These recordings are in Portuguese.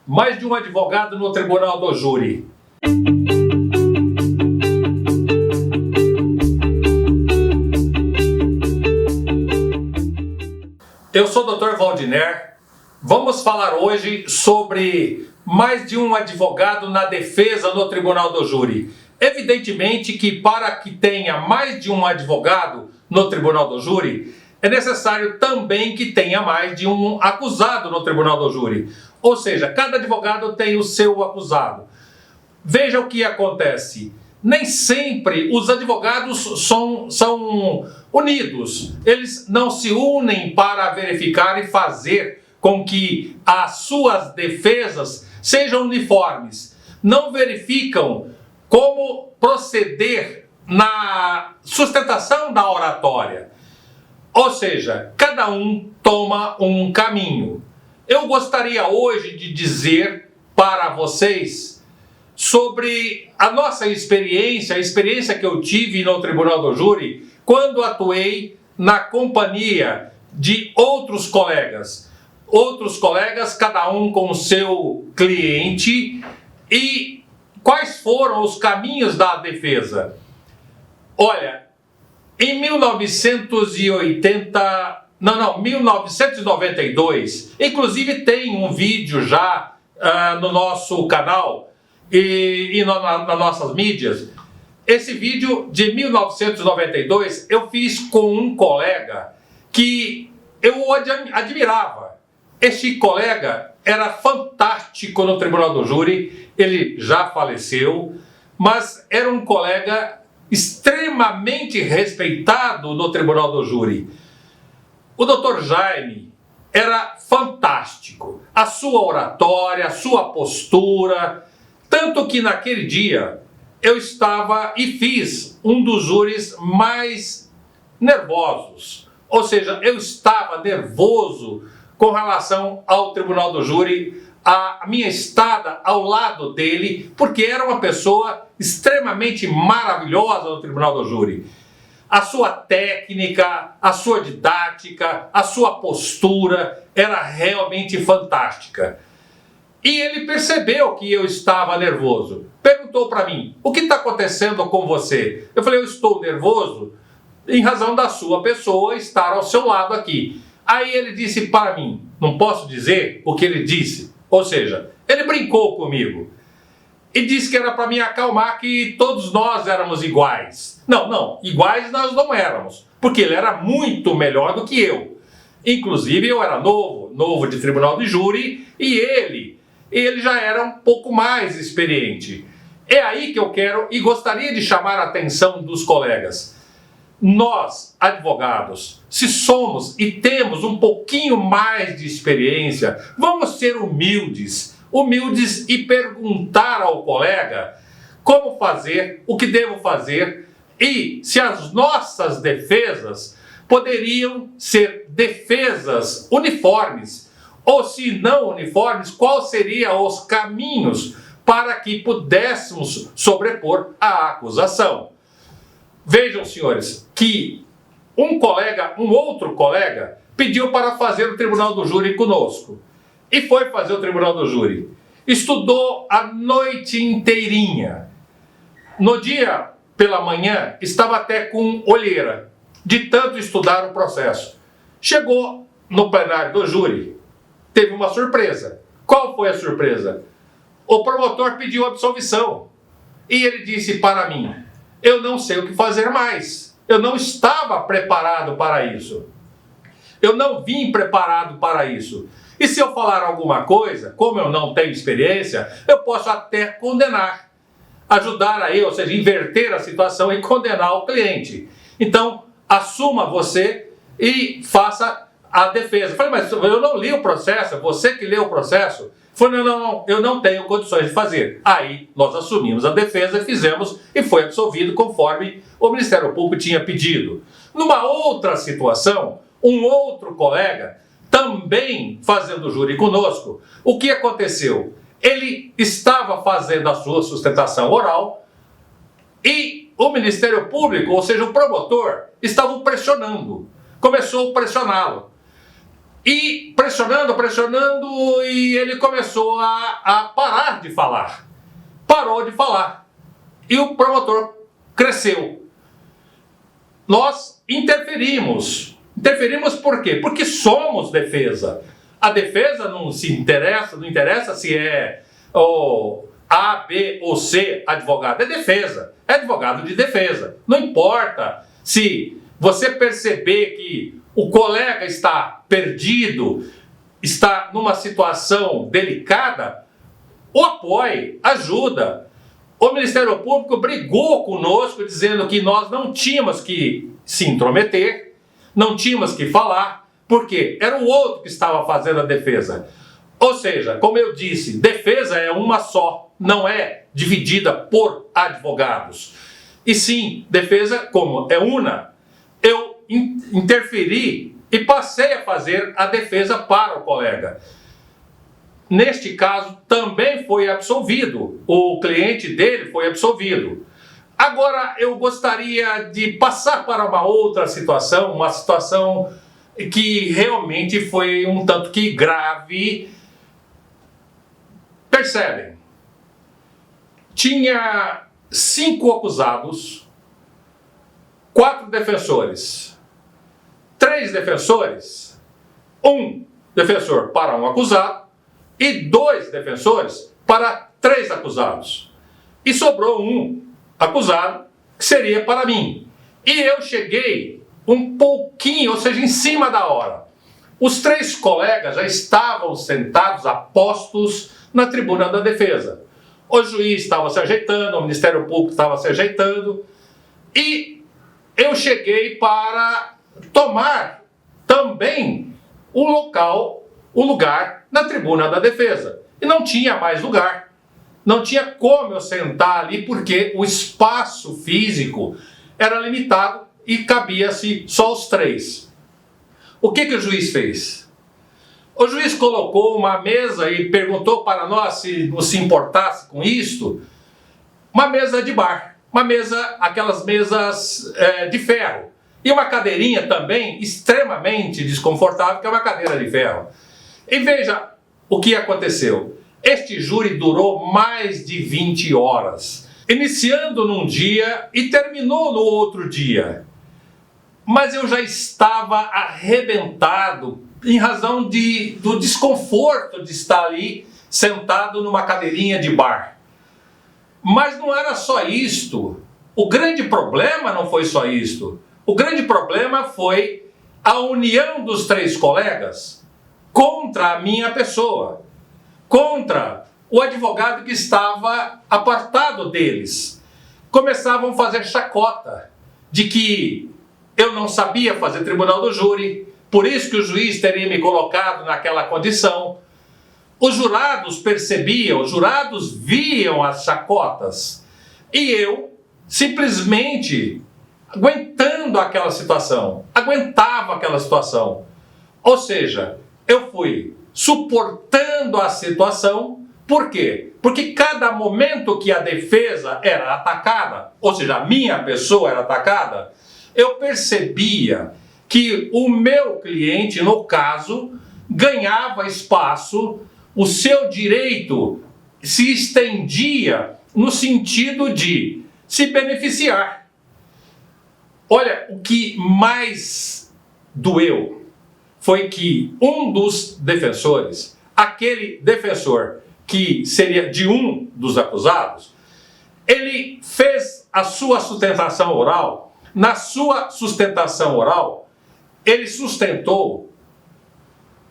Mais de um advogado no tribunal do júri. Eu sou o Dr. Valdiner. Vamos falar hoje sobre mais de um advogado na defesa no tribunal do júri. Evidentemente que para que tenha mais de um advogado no tribunal do júri, é necessário também que tenha mais de um acusado no tribunal do júri. Ou seja, cada advogado tem o seu acusado. Veja o que acontece. Nem sempre os advogados são unidos. Eles não se unem para verificar e fazer com que as suas defesas sejam uniformes. Não verificam como proceder na sustentação da oratória. Ou seja, cada um toma um caminho. Eu gostaria hoje de dizer para vocês sobre a nossa experiência, a experiência que eu tive no Tribunal do Júri quando atuei na companhia de outros colegas. Outros colegas, cada um com o seu cliente, e quais foram os caminhos da defesa. Olha, em 1992, inclusive tem um vídeo já no nosso canal e nas nossas mídias. Esse vídeo de 1992 eu fiz com um colega que eu admirava. Este colega era fantástico no Tribunal do Júri, ele já faleceu, mas era um colega extremamente respeitado no Tribunal do Júri. O Dr. Jaime era fantástico, a sua oratória, a sua postura, tanto que naquele dia eu estava e fiz um dos júris mais nervosos, ou seja, eu estava nervoso com relação ao Tribunal do Júri, a minha estada ao lado dele, porque era uma pessoa extremamente maravilhosa no Tribunal do Júri. A sua técnica, a sua didática, a sua postura era realmente fantástica. E ele percebeu que eu estava nervoso. Perguntou para mim, o que está acontecendo com você? Eu falei, eu estou nervoso em razão da sua pessoa estar ao seu lado aqui. Aí ele disse para mim, não posso dizer o que ele disse, ou seja, ele brincou comigo e disse que era para me acalmar, que todos nós éramos iguais. Não, iguais nós não éramos, porque ele era muito melhor do que eu. Inclusive eu era novo de tribunal de júri, e ele já era um pouco mais experiente. É aí que eu quero e gostaria de chamar a atenção dos colegas. Nós, advogados, se somos e temos um pouquinho mais de experiência, vamos ser humildes e perguntar ao colega como fazer, o que devo fazer, e se as nossas defesas poderiam ser defesas uniformes, ou se não uniformes, quais seriam os caminhos para que pudéssemos sobrepor a acusação. Vejam, senhores, que um outro colega, pediu para fazer o Tribunal do Júri conosco. E foi fazer o Tribunal do Júri. Estudou a noite inteirinha. No dia, pela manhã, estava até com olheira, de tanto estudar o processo. Chegou no plenário do júri, teve uma surpresa. Qual foi a surpresa? O promotor pediu absolvição. E ele disse para mim, eu não sei o que fazer mais. Eu não estava preparado para isso. Eu não vim preparado para isso. E se eu falar alguma coisa, como eu não tenho experiência, eu posso até condenar. Ajudar aí, ou seja, inverter a situação e condenar o cliente. Então, assuma você e faça a defesa. Eu falei, mas eu não li o processo, você que leu o processo. Falei, não, eu não tenho condições de fazer. Aí nós assumimos a defesa, fizemos e foi absolvido conforme o Ministério Público tinha pedido. Numa outra situação, um outro colega, também fazendo júri conosco, o que aconteceu? Ele estava fazendo a sua sustentação oral e o Ministério Público, ou seja, o promotor, estava pressionando. Começou a pressioná-lo. E pressionando, e ele começou a parar de falar. Parou de falar. E o promotor cresceu. Nós interferimos. Interferimos por quê? Porque somos defesa. A defesa não interessa se é o A, B ou C advogado. É defesa. É advogado de defesa. Não importa se você perceber que o colega está perdido, está numa situação delicada, o apoie, ajuda. O Ministério Público brigou conosco dizendo que nós não tínhamos que se intrometer, não tínhamos que falar, porque era o outro que estava fazendo a defesa. Ou seja, como eu disse, defesa é uma só, não é dividida por advogados. E sim, defesa, como é una, eu interferi e passei a fazer a defesa para o colega. Neste caso, também foi absolvido. O cliente dele foi absolvido. Agora, eu gostaria de passar para uma outra situação, uma situação que realmente foi um tanto que grave. Percebem? Tinha 5 acusados, 4 defensores, 3 defensores, 1 defensor para um acusado e 2 defensores para 3 acusados. E sobrou um acusado que seria para mim. E eu cheguei um pouquinho, ou seja, em cima da hora. Os 3 colegas já estavam sentados a postos na tribuna da defesa. O juiz estava se ajeitando, o Ministério Público estava se ajeitando e eu cheguei para tomar também o lugar na tribuna da defesa. E não tinha mais lugar. Não tinha como eu sentar ali porque o espaço físico era limitado e cabia-se só os 3. O que o juiz fez? O juiz colocou uma mesa e perguntou para nós se nos se importasse com isto. Uma mesa de bar. Uma mesa, aquelas mesas de ferro. E uma cadeirinha também extremamente desconfortável, que é uma cadeira de ferro. E veja o que aconteceu. Este júri durou mais de 20 horas, iniciando num dia e terminou no outro dia. Mas eu já estava arrebentado em razão do desconforto de estar ali sentado numa cadeirinha de bar. Mas não era só isto. O grande problema não foi só isto. O grande problema foi a união dos 3 colegas contra a minha pessoa, contra o advogado que estava apartado deles. Começavam a fazer chacota de que eu não sabia fazer tribunal do júri, por isso que o juiz teria me colocado naquela condição. Os jurados percebiam, os jurados viam as chacotas e eu simplesmente aguentava aquela situação. Ou seja, eu fui suportando a situação. Por quê? Porque cada momento que a defesa era atacada, ou seja, a minha pessoa era atacada, eu percebia que o meu cliente, no caso, ganhava espaço, o seu direito se estendia no sentido de se beneficiar. Olha, o que mais doeu foi que um dos defensores, aquele defensor que seria de um dos acusados, ele fez a sua sustentação oral. Na sua sustentação oral, ele sustentou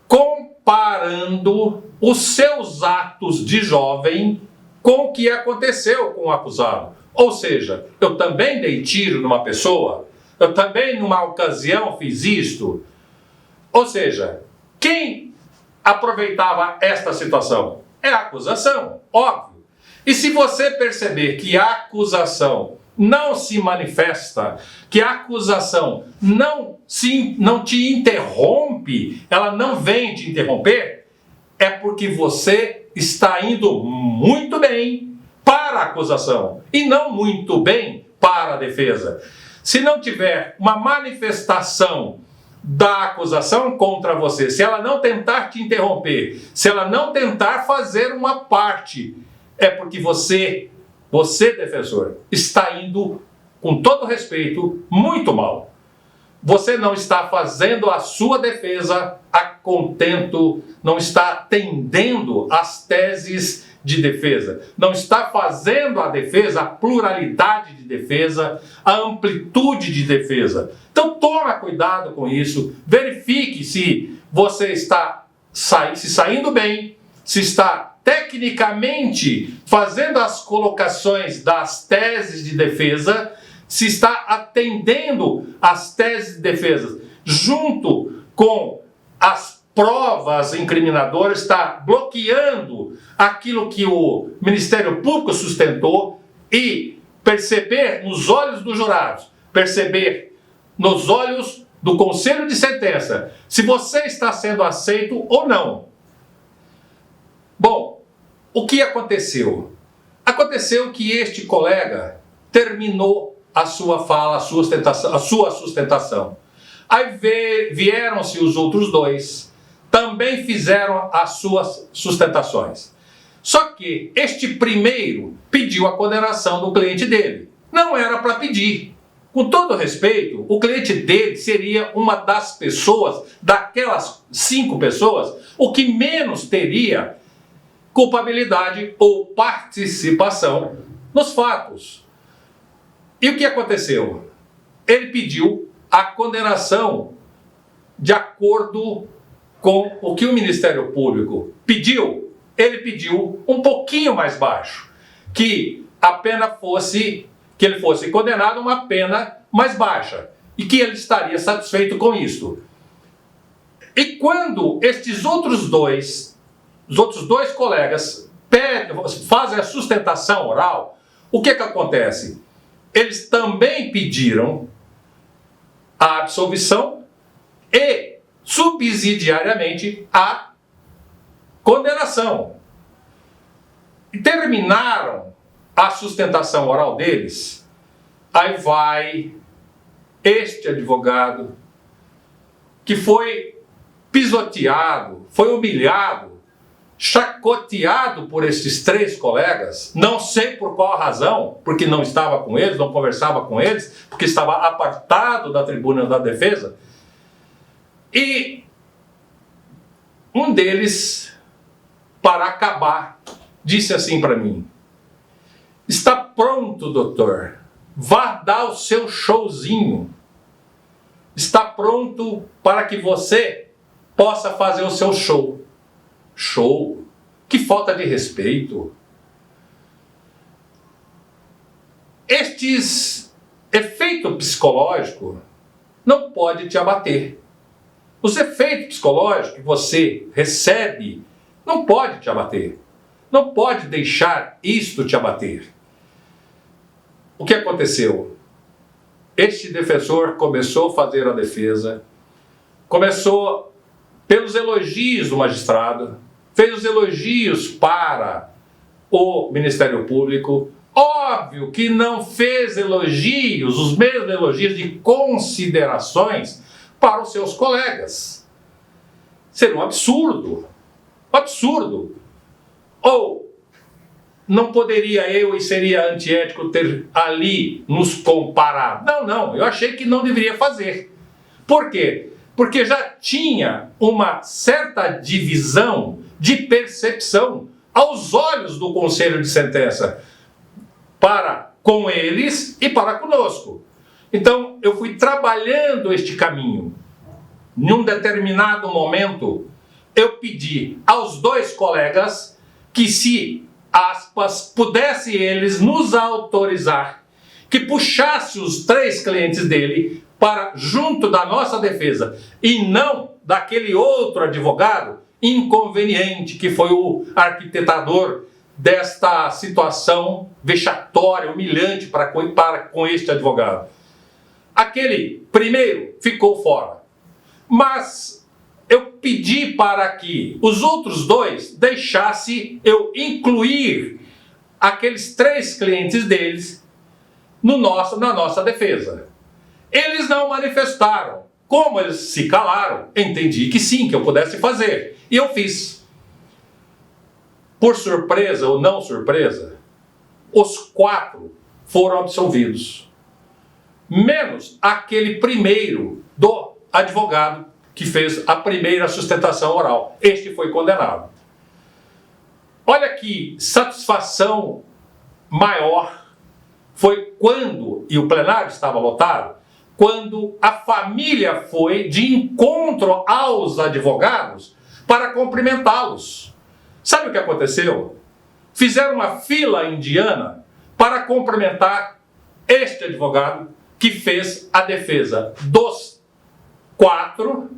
comparando os seus atos de jovem com o que aconteceu com o acusado. Ou seja, eu também dei tiro numa pessoa, eu também numa ocasião fiz isto. Ou seja, quem aproveitava esta situação? É a acusação, óbvio. E se você perceber que a acusação não se manifesta, que a acusação não te interrompe, ela não vem te interromper, é porque você está indo muito bem para a acusação e não muito bem para a defesa. Se não tiver uma manifestação da acusação contra você, se ela não tentar te interromper, se ela não tentar fazer uma parte, é porque você, defensor, está indo, com todo respeito, muito mal. Você não está fazendo a sua defesa a contento, não está atendendo às teses de defesa, não está fazendo a defesa, a pluralidade de defesa, a amplitude de defesa. Então toma cuidado com isso, verifique se você está saindo bem, se está tecnicamente fazendo as colocações das teses de defesa, se está atendendo às teses de defesa junto com as provas incriminadoras, está bloqueando aquilo que o Ministério Público sustentou e perceber nos olhos dos jurados, perceber nos olhos do Conselho de Sentença, se você está sendo aceito ou não. Bom, o que aconteceu? Aconteceu que este colega terminou a sua fala, a sua sustentação. Aí vieram-se os outros dois, também fizeram as suas sustentações. Só que este primeiro pediu a condenação do cliente dele. Não era para pedir. Com todo respeito, o cliente dele seria uma das pessoas, daquelas 5 pessoas, o que menos teria culpabilidade ou participação nos fatos. E o que aconteceu? Ele pediu a condenação de acordo com o que o Ministério Público pediu. Ele pediu um pouquinho mais baixo, que a pena fosse, que ele fosse condenado a uma pena mais baixa e que ele estaria satisfeito com isso. E quando os outros dois colegas fazem a sustentação oral, o que acontece? Eles também pediram a absolvição e subsidiariamente a condenação. E terminaram a sustentação oral deles, aí vai este advogado que foi pisoteado, foi humilhado, chacoteado por esses 3 colegas, não sei por qual razão, porque não estava com eles, não conversava com eles, porque estava apartado da tribuna da defesa. E um deles, para acabar, disse assim para mim: está pronto, doutor, vá dar o seu showzinho. Está pronto para que você possa fazer o seu show. Show? Que falta de respeito. Estes efeitos psicológicos não podem te abater. Os efeitos psicológicos que você recebe não pode te abater. Não pode deixar isto te abater. O que aconteceu? Este defensor começou a fazer a defesa, começou pelos elogios do magistrado, fez os elogios para o Ministério Público. Óbvio que não fez elogios, os mesmos elogios de considerações para os seus colegas. Seria um absurdo. Um absurdo. Ou não poderia eu, e seria antiético, ter ali nos comparado. Não, eu achei que não deveria fazer. Por quê? Porque já tinha uma certa divisão de percepção aos olhos do Conselho de Sentença, para com eles e para conosco. Então, eu fui trabalhando este caminho. Num determinado momento, eu pedi aos 2 colegas que, se, aspas, pudesse eles nos autorizar, que puxasse os 3 clientes dele para junto da nossa defesa e não daquele outro advogado inconveniente que foi o arquitetador desta situação vexatória, humilhante para com este advogado. Aquele primeiro ficou fora, mas eu pedi para que os outros 2 deixassem eu incluir aqueles 3 clientes deles na nossa defesa. Eles não manifestaram Como eles se calaram, entendi que sim, que eu pudesse fazer. E eu fiz. Por surpresa ou não surpresa, os 4 foram absolvidos. Menos aquele primeiro do advogado que fez a primeira sustentação oral. Este foi condenado. Olha que satisfação maior foi quando, e o plenário estava lotado, quando a família foi de encontro aos advogados para cumprimentá-los. Sabe o que aconteceu? Fizeram uma fila indiana para cumprimentar este advogado que fez a defesa dos 4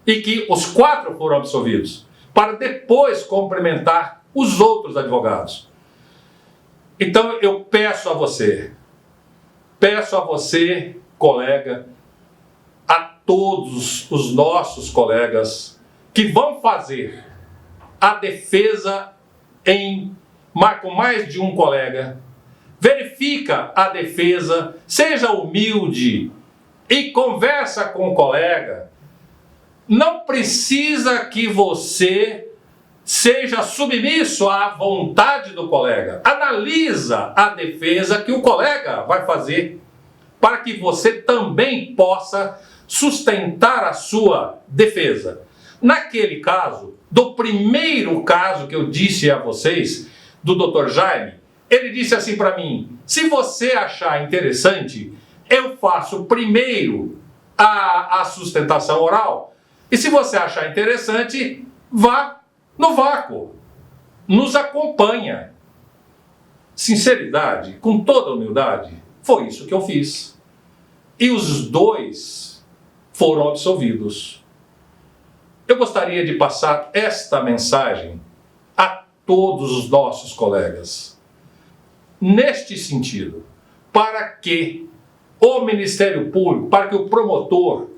e que os 4 foram absolvidos, para depois cumprimentar os outros advogados. Então eu peço a você, colega, a todos os nossos colegas que vão fazer a defesa com mais de um colega, verifica a defesa, seja humilde e conversa com o colega. Não precisa que você seja submisso à vontade do colega. Analisa a defesa que o colega vai fazer para que você também possa sustentar a sua defesa. Naquele caso, do primeiro caso que eu disse a vocês, do Dr. Jaime, ele disse assim para mim: se você achar interessante, eu faço primeiro a sustentação oral, e se você achar interessante, vá no vácuo, nos acompanha. Sinceridade, com toda humildade, foi isso que eu fiz. E os 2 foram absolvidos. Eu gostaria de passar esta mensagem a todos os nossos colegas, neste sentido, para que o Ministério Público, para que o promotor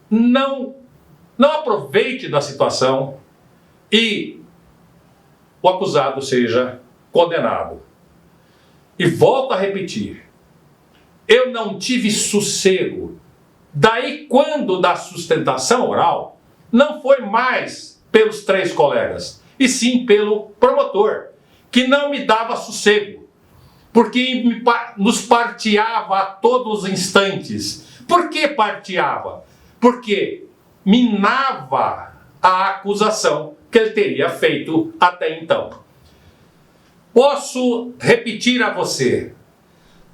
não aproveite da situação e o acusado seja condenado. E volto a repetir, eu não tive sossego. Daí, quando da sustentação oral, não foi mais pelos 3 colegas, e sim pelo promotor, que não me dava sossego, porque nos parteava a todos os instantes. Por que parteava? Porque minava a acusação que ele teria feito até então. Posso repetir a você: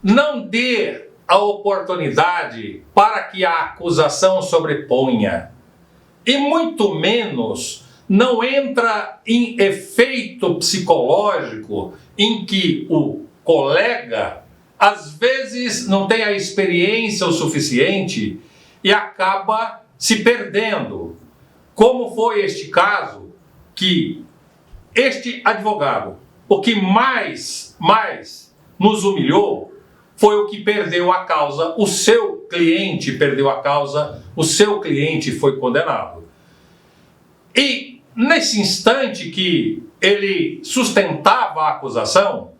não dê a oportunidade para que a acusação sobreponha, e muito menos não entra em efeito psicológico em que o colega às vezes não tem a experiência o suficiente e acaba se perdendo, como foi este caso, que este advogado, o que mais nos humilhou foi o que perdeu a causa. O seu cliente perdeu a causa, o seu cliente foi condenado. E nesse instante que ele sustentava a acusação,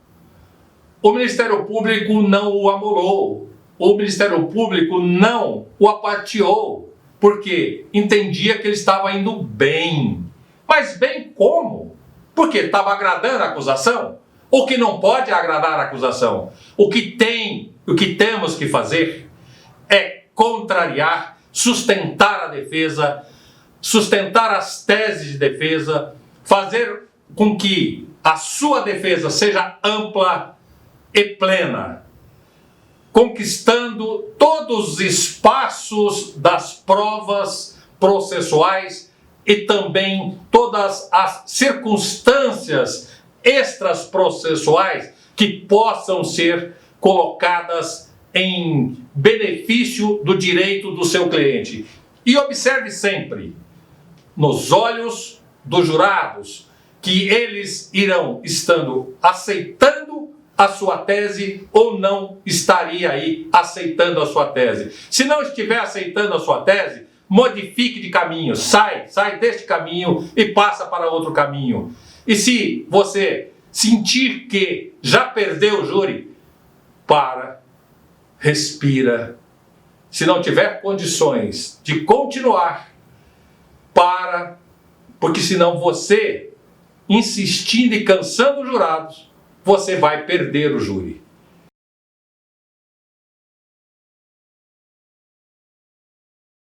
o Ministério Público não o amolou, o Ministério Público não o aparteou, porque entendia que ele estava indo bem. Mas bem como? Porque estava agradando a acusação? O que não pode agradar a acusação? O que temos que fazer é contrariar, sustentar a defesa, sustentar as teses de defesa, fazer com que a sua defesa seja ampla e plena, conquistando todos os espaços das provas processuais e também todas as circunstâncias extraprocessuais que possam ser colocadas em benefício do direito do seu cliente. E observe sempre, nos olhos dos jurados, que eles irão estando aceitando a sua tese ou não estaria aí aceitando a sua tese. Se não estiver aceitando a sua tese, modifique de caminho, sai deste caminho e passa para outro caminho. E se você sentir que já perdeu o júri, para, respira se não tiver condições de continuar, porque senão você, insistindo e cansando os jurados, você vai perder o júri.